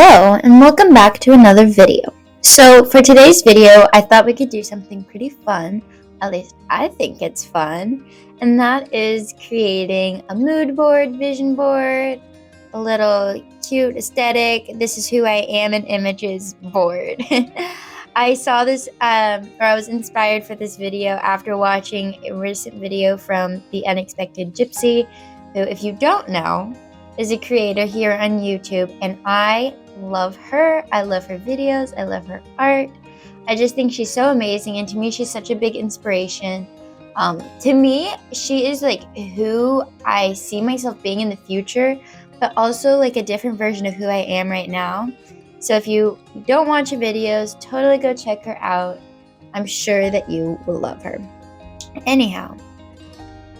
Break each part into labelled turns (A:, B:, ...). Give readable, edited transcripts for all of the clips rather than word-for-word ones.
A: Hello and welcome back to another video. So for today's video, I thought we could do something pretty fun, at least I think it's fun, and that is creating a mood board, vision board, a little cute aesthetic, this is who I am in images board. I saw this, or I was inspired for this video after watching a recent video from The Unexpected Gypsy, who, if you don't know, is a creator here on YouTube, and I love her. I love her videos. I love her art. I just think she's so amazing, and to me, she's such a big inspiration. To me, she is like who I see myself being in the future, but also like a different version of who I am right now. So if you don't watch her videos, totally go check her out. I'm sure that you will love her. Anyhow,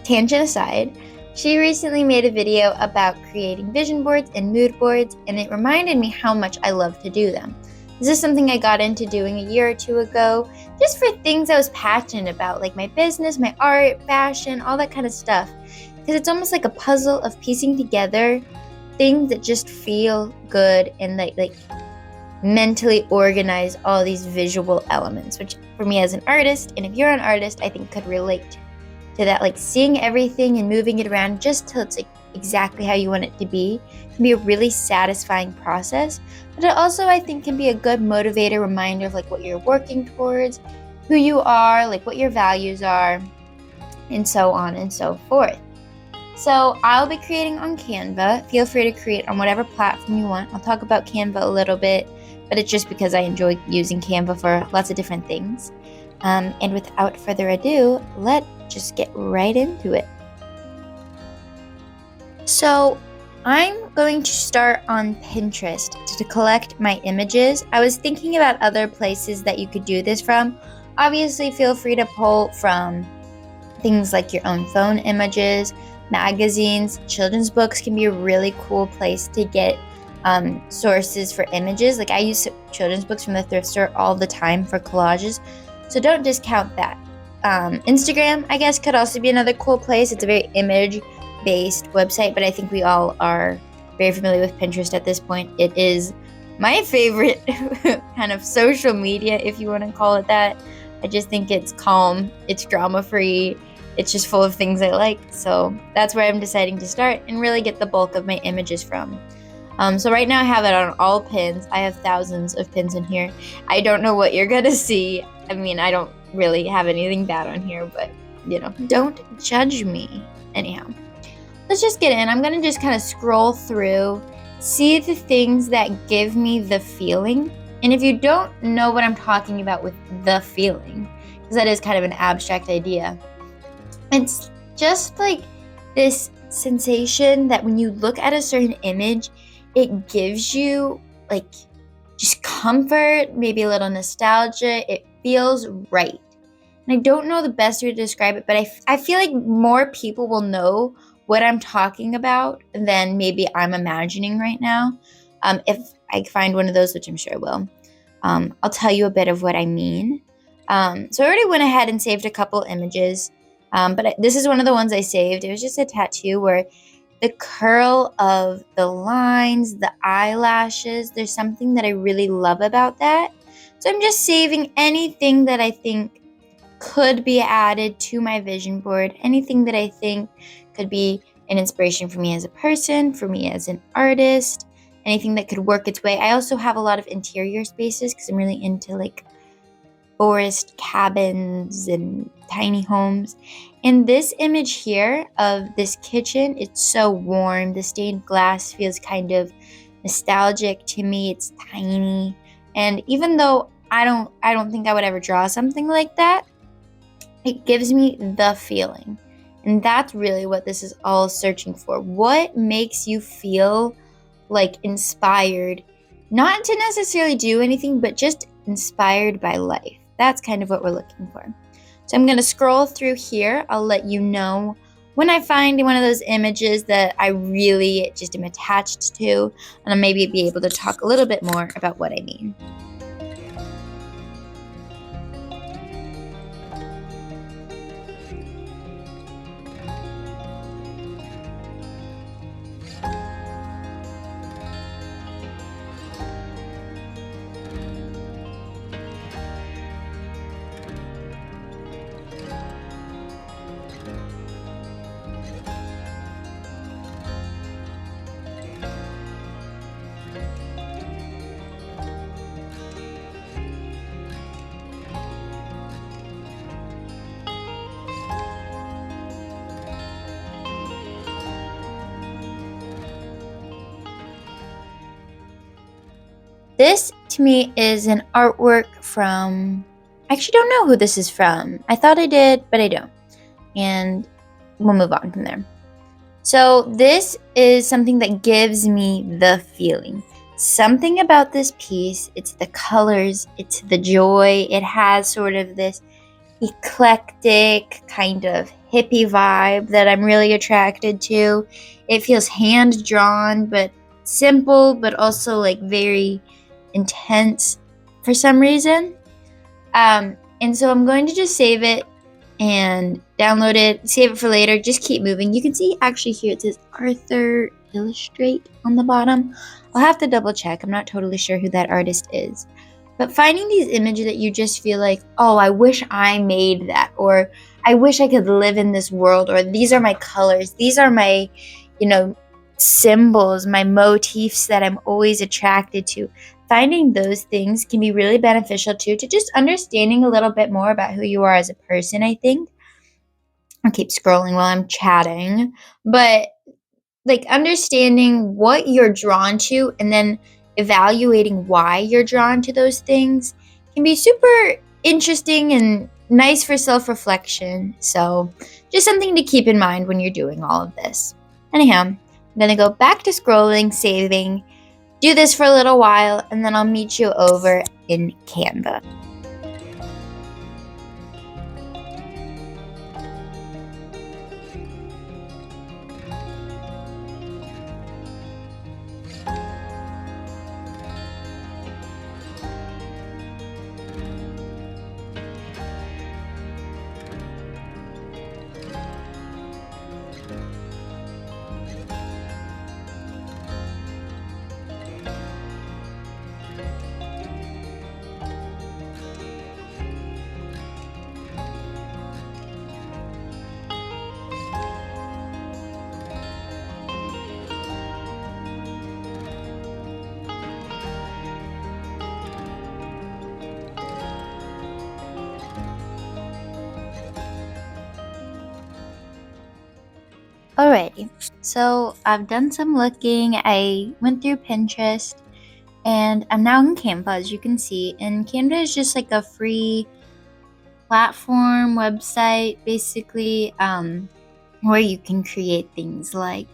A: tangent aside, she recently made a video about creating vision boards and mood boards, and it reminded me how much I love to do them. This is something I got into doing a year or two ago, just for things I was passionate about, like my business, my art, fashion, all that kind of stuff. Because it's almost like a puzzle of piecing together things that just feel good and like mentally organize all these visual elements, which for me as an artist, and if you're an artist, I think could relate to that, like seeing everything and moving it around just till it's like exactly how you want it to be can be a really satisfying process. But it also, I think, can be a good motivator reminder of like what you're working towards, who you are, like what your values are, and so on and so forth. So I'll be creating on Canva. Feel free to create on whatever platform you want. I'll talk about Canva a little bit, but it's just because I enjoy using Canva for lots of different things. And without further ado, let's just get right into it. So I'm going to start on Pinterest to collect my images. I was thinking about other places that you could do this from. Obviously, feel free to pull from things like your own phone images, magazines, children's books can be a really cool place to get sources for images. Like I use children's books from the thrift store all the time for collages, so don't discount that. Instagram, I guess, could also be another cool place. It's a very image-based website, but I think we all are very familiar with Pinterest at this point. It is my favorite kind of social media, if you want to call it that. I just think it's calm, it's drama-free, it's just full of things I like. So that's where I'm deciding to start and really get the bulk of my images from. So right now I have it on all pins. I have thousands of pins in here. I don't know what you're gonna see. I mean, I don't really have anything bad on here, but you know, don't judge me. Anyhow, let's just get in. I'm gonna just kind of scroll through, see the things that give me the feeling. And if you don't know what I'm talking about with the feeling, because that is kind of an abstract idea, it's just like this sensation that when you look at a certain image, it gives you like just comfort, maybe a little nostalgia. It feels right. And I don't know the best way to describe it, but I feel like more people will know what I'm talking about than maybe I'm imagining right now. If I find one of those, which I'm sure I will, I'll tell you a bit of what I mean. So I already went ahead and saved a couple images, but this is one of the ones I saved. It was just a tattoo where the curl of the lines, the eyelashes, there's something that I really love about that. So I'm just saving anything that I think could be added to my vision board, anything that I think could be an inspiration for me as a person, for me as an artist, anything that could work its way. I also have a lot of interior spaces because I'm really into like forest cabins and tiny homes. And this image here of this kitchen, it's so warm. The stained glass feels kind of nostalgic to me. It's tiny. And even though I don't think I would ever draw something like that, it gives me the feeling. And that's really what this is all searching for. What makes you feel like inspired, not to necessarily do anything, but just inspired by life? That's kind of what we're looking for. So I'm going to scroll through here. I'll let you know when I find one of those images that I really just am attached to, and I'll maybe be able to talk a little bit more about what I mean. This to me is an artwork from, I actually don't know who this is from. I thought I did, but I don't. And we'll move on from there. So this is something that gives me the feeling. Something about this piece, it's the colors, it's the joy. It has sort of this eclectic kind of hippie vibe that I'm really attracted to. It feels hand drawn, but simple, but also like very intense for some reason. And so I'm going to just save it and download it, save it for later, just keep moving. You can see actually here it says Arthur Illustrate on the bottom. I'll have to double check. I'm not totally sure who that artist is. But finding these images that you just feel like, oh, I wish I made that, or I wish I could live in this world, or these are my colors, these are my, symbols, my motifs that I'm always attracted to. Finding those things can be really beneficial too, to just understanding a little bit more about who you are as a person, I think. I'll keep scrolling while I'm chatting, but like understanding what you're drawn to and then evaluating why you're drawn to those things can be super interesting and nice for self-reflection. So just something to keep in mind when you're doing all of this. Anyhow, I'm gonna go back to scrolling, saving, do this for a little while, and then I'll meet you over in Canva. Alrighty, so I've done some looking. I went through Pinterest and I'm now in Canva, as you can see. And Canva is just like a free platform website, basically, where you can create things like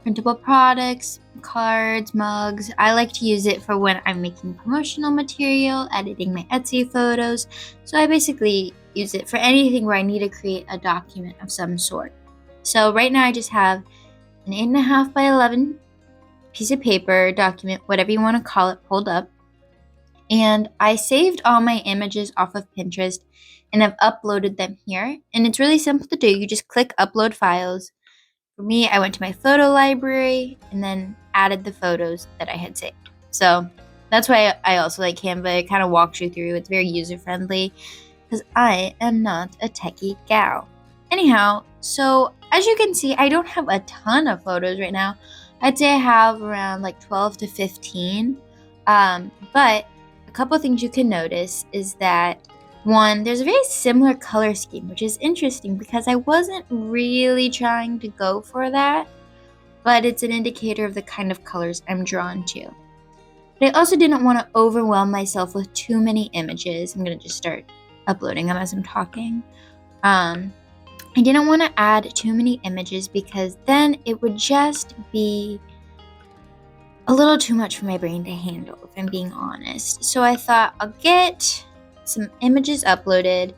A: printable products, cards, mugs. I like to use it for when I'm making promotional material, editing my Etsy photos. So I basically use it for anything where I need to create a document of some sort. So right now I just have an 8.5 by 11 piece of paper, document, whatever you want to call it, pulled up. And I saved all my images off of Pinterest and I've uploaded them here. And it's really simple to do. You just click upload files. For me, I went to my photo library and then added the photos that I had saved. So that's why I also like Canva. It kind of walks you through. It's very user friendly because I am not a techie gal. Anyhow, so as you can see, I don't have a ton of photos right now. I'd say I have around like 12 to 15. But a couple things you can notice is that one, there's a very similar color scheme, which is interesting because I wasn't really trying to go for that, but it's an indicator of the kind of colors I'm drawn to. But I also didn't want to overwhelm myself with too many images. I'm going to just start uploading them as I'm talking. I didn't want to add too many images because then it would just be a little too much for my brain to handle, if I'm being honest. So I thought I'll get some images uploaded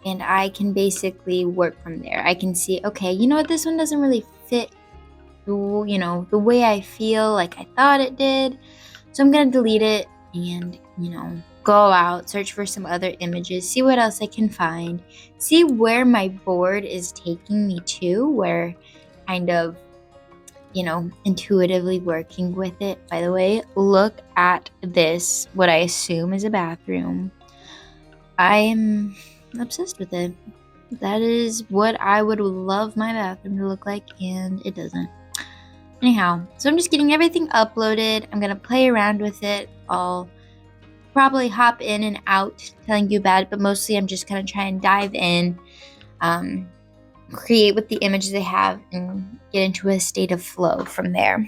A: and I can basically work from there. I can see, okay, you know what, this one doesn't really fit, the way I feel like I thought it did. So I'm going to delete it and, go out, search for some other images, see what else I can find, see where my board is taking me to, where kind of, intuitively working with it. By the way, look at this, what I assume is a bathroom. I'm obsessed with it. That is what I would love my bathroom to look like, and it doesn't. Anyhow, so I'm just getting everything uploaded. I'm going to play around with it. I'll probably hop in and out telling you about it, but mostly I'm just going to try and dive in, create with the images I have, and get into a state of flow from there.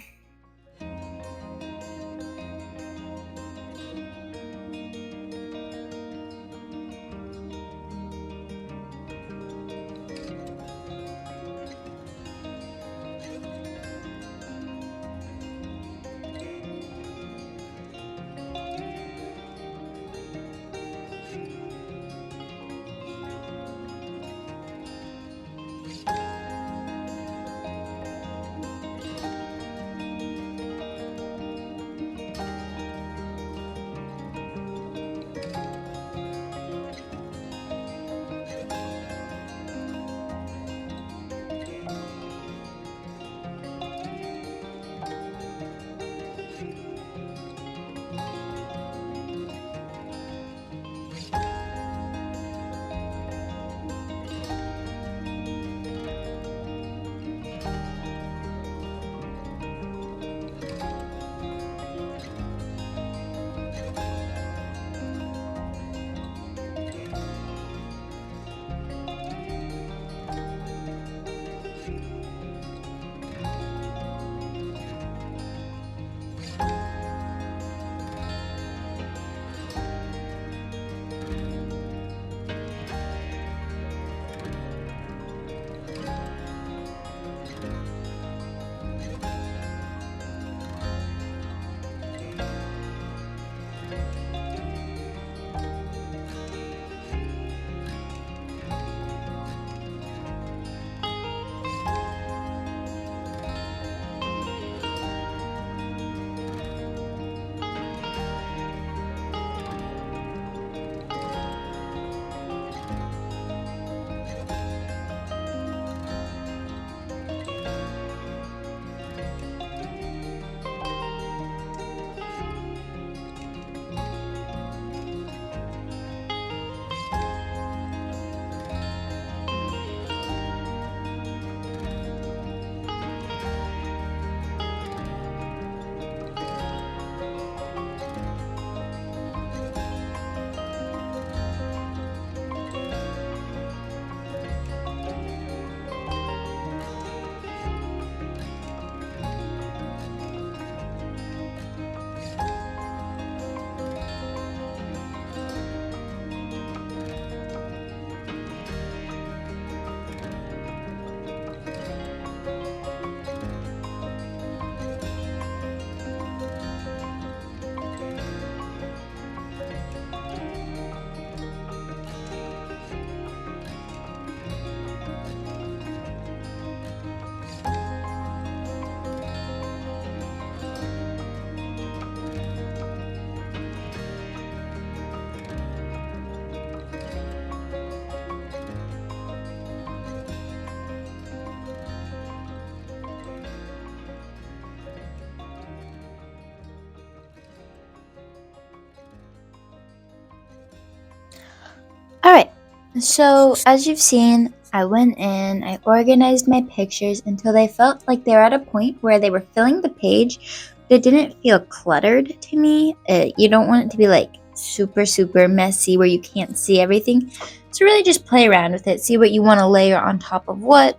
A: All right. So, as you've seen, I went in, I organized my pictures until they felt like they were at a point where they were filling the page, but it didn't feel cluttered to me. You don't want it to be like super, super messy where you can't see everything. So, really just play around with it, see what you want to layer on top of what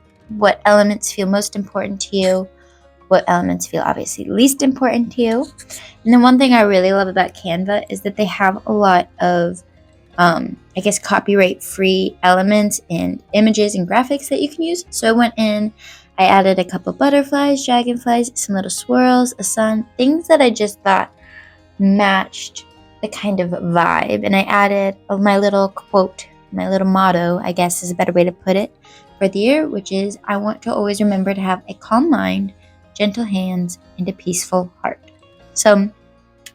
A: elements feel most important to you, what elements feel obviously least important to you. And then, one thing I really love about Canva is that they have a lot of I guess copyright free elements and images and graphics that you can use. So I went in, I added a couple butterflies, dragonflies, some little swirls, a sun, things that I just thought matched the kind of vibe. And I added my little quote, my little motto, I guess is a better way to put it, for the year, which is I want to always remember to have a calm mind, gentle hands, and a peaceful heart. So I'm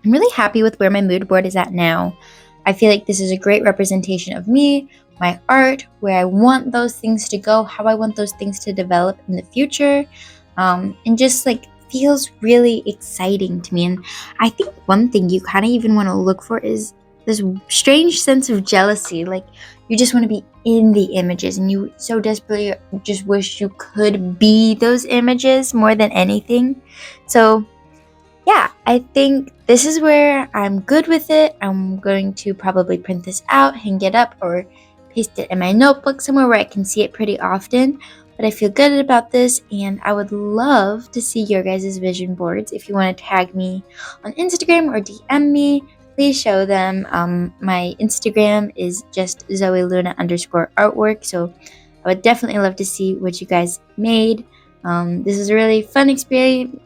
A: really happy with where my mood board is at now. I feel like this is a great representation of me, my art, where I want those things to go, how I want those things to develop in the future, and just like feels really exciting to me. And I think one thing you kind of even want to look for is this strange sense of jealousy. Like you just want to be in the images and you so desperately just wish you could be those images more than anything. So yeah, I think this is where I'm good with it. I'm going to probably print this out, hang it up, or paste it in my notebook somewhere where I can see it pretty often. But I feel good about this, and I would love to see your guys' vision boards. If you want to tag me on Instagram or DM me, please show them. My Instagram is just ZoeLuna_artwork, so I would definitely love to see what you guys made. This is a really fun experience,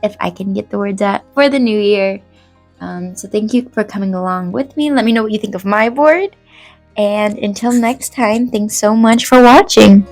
A: if I can get the words out, for the new year. So thank you for coming along with me. Let me know what you think of my board. And until next time, thanks so much for watching.